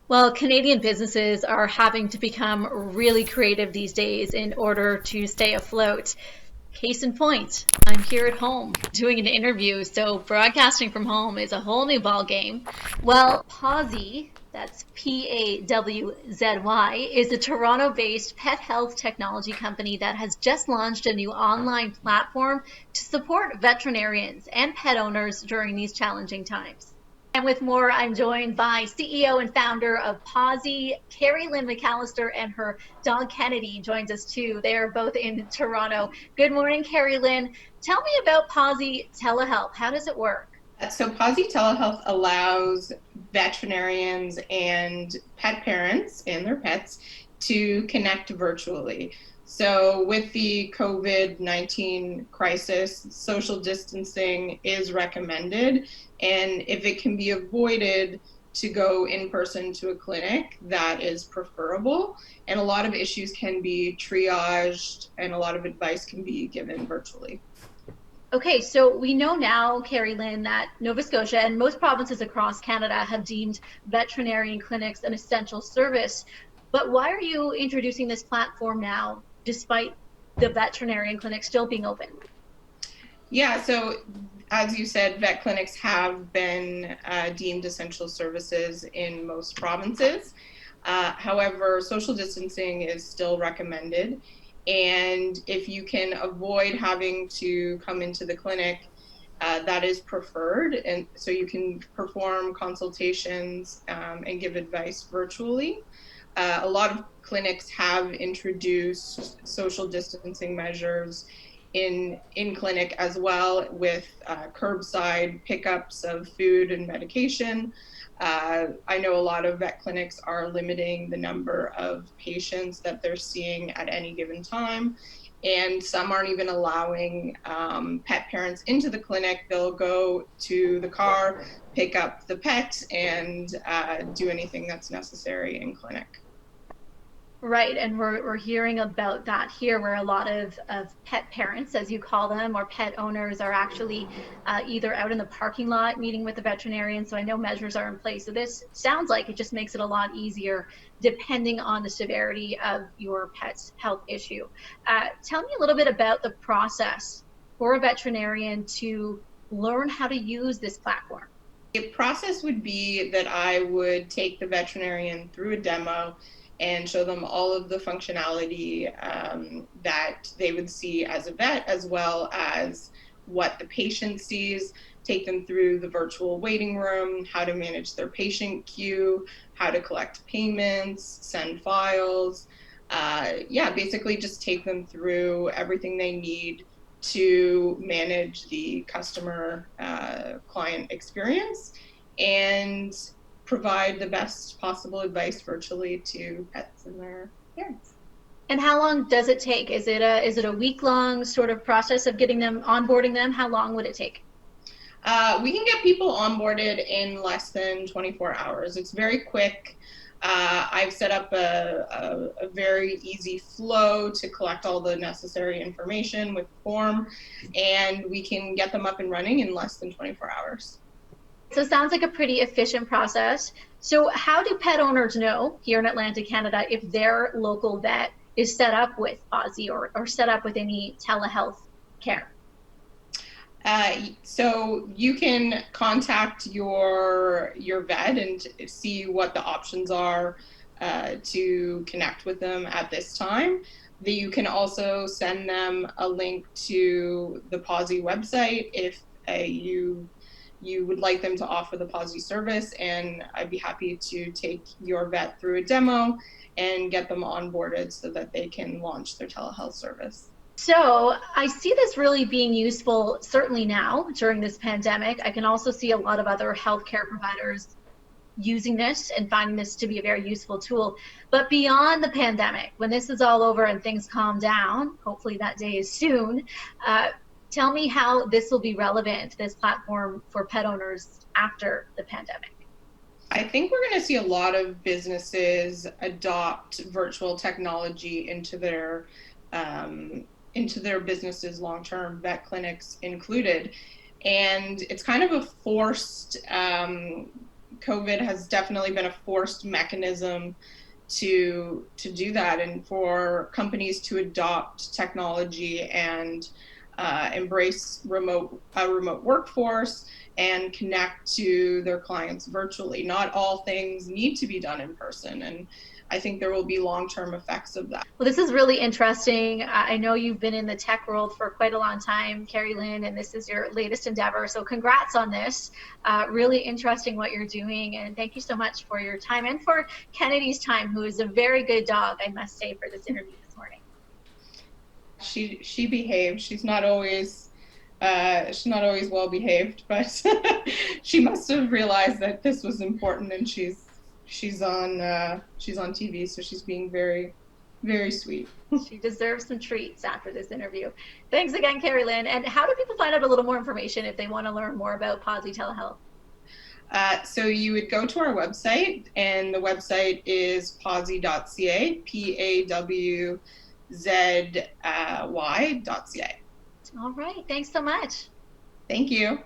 Well, Canadian businesses are having to become really creative these days in order to stay afloat. Case in point, I'm here at home doing an interview, so broadcasting from home is a whole new ball game. Well, Pawzy, that's Pawzy, is a Toronto-based pet health technology company that has just launched a new online platform to support veterinarians and pet owners during these challenging times. And with more, I'm joined by CEO and founder of Pawzy, Carrie Lynn McAllister, and her dog Kennedy joins us too. They are both in Toronto. Good morning, Carrie Lynn. Tell me about Pawzy Telehealth. How does it work? So Pawzy Telehealth allows veterinarians and pet parents and their pets to connect virtually. So with the COVID-19 crisis, social distancing is recommended, and if it can be avoided to go in person to a clinic, that is preferable. And a lot of issues can be triaged and a lot of advice can be given virtually. Okay, so we know now, Carrie Lynn, that Nova Scotia and most provinces across Canada have deemed veterinarian clinics an essential service. But why are you introducing this platform now, despite the veterinarian clinics still being open? Yeah, so as you said, vet clinics have been deemed essential services in most provinces. However, social distancing is still recommended. And if you can avoid having to come into the clinic, that is preferred. And so you can perform consultations and give advice virtually. A lot of clinics have introduced social distancing measures in clinic as well, with curbside pickups of food and medication. I know a lot of vet clinics are limiting the number of patients that they're seeing at any given time, and some aren't even allowing pet parents into the clinic. They'll go to the car, pick up the pet, and do anything that's necessary in clinic. Right, and we're hearing about that here, where a lot of pet parents, as you call them, or pet owners are actually either out in the parking lot meeting with the veterinarian. So I know measures are in place. So this sounds like it just makes it a lot easier depending on the severity of your pet's health issue. Tell me a little bit about the process for a veterinarian to learn how to use this platform. The process would be that I would take the veterinarian through a demo and show them all of the functionality that they would see as a vet, as well as what the patient sees, take them through the virtual waiting room, how to manage their patient queue, how to collect payments, send files. Yeah, basically just take them through everything they need to manage the customer client experience and provide the best possible advice virtually to pets and their parents. And how long does it take? Is it a week long sort of process of getting them onboarding them? How long would it take? We can get people onboarded in less than 24 hours. It's very quick. I've set up a very easy flow to collect all the necessary information with the form, and we can get them up and running in less than 24 hours. So it sounds like a pretty efficient process. So how do pet owners know here in Atlantic Canada if their local vet is set up with Aussie or set up with any telehealth care? So you can contact your vet and see what the options are to connect with them at this time. You can also send them a link to the Pawzy website if you would like them to offer the Pawzy service, and I'd be happy to take your vet through a demo and get them onboarded so that they can launch their telehealth service. So I see this really being useful, certainly now during this pandemic. I can also see a lot of other healthcare providers using this and finding this to be a very useful tool. But beyond the pandemic, when this is all over and things calm down, hopefully that day is soon, uh, tell me how this will be relevant, this platform for pet owners after the pandemic. I think we're going to see a lot of businesses adopt virtual technology um, into their businesses long term, vet clinics included, and it's kind of a forced COVID has definitely been a forced mechanism to do that, and for companies to adopt technology and embrace remote workforce and connect to their clients virtually. Not all things need to be done in person, and I think there will be long-term effects of that. Well, this is really interesting. I know you've been in the tech world for quite a long time, Carrie Lynn, and this is your latest endeavor. So congrats on this. Really interesting what you're doing. And thank you so much for your time and for Kennedy's time, who is a very good dog, I must say, for this interview this morning. She behaved. She's not always well behaved, but she must have realized that this was important, and she's on TV, so she's being very sweet. She deserves some treats after this interview. Thanks again, Carrie Lynn. And how do people find out a little more information if they want to learn more about Pawzy Telehealth? So you would go to our website, and the website is pawzy.ca, PAWZY.ca. All right. Thanks so much. Thank you.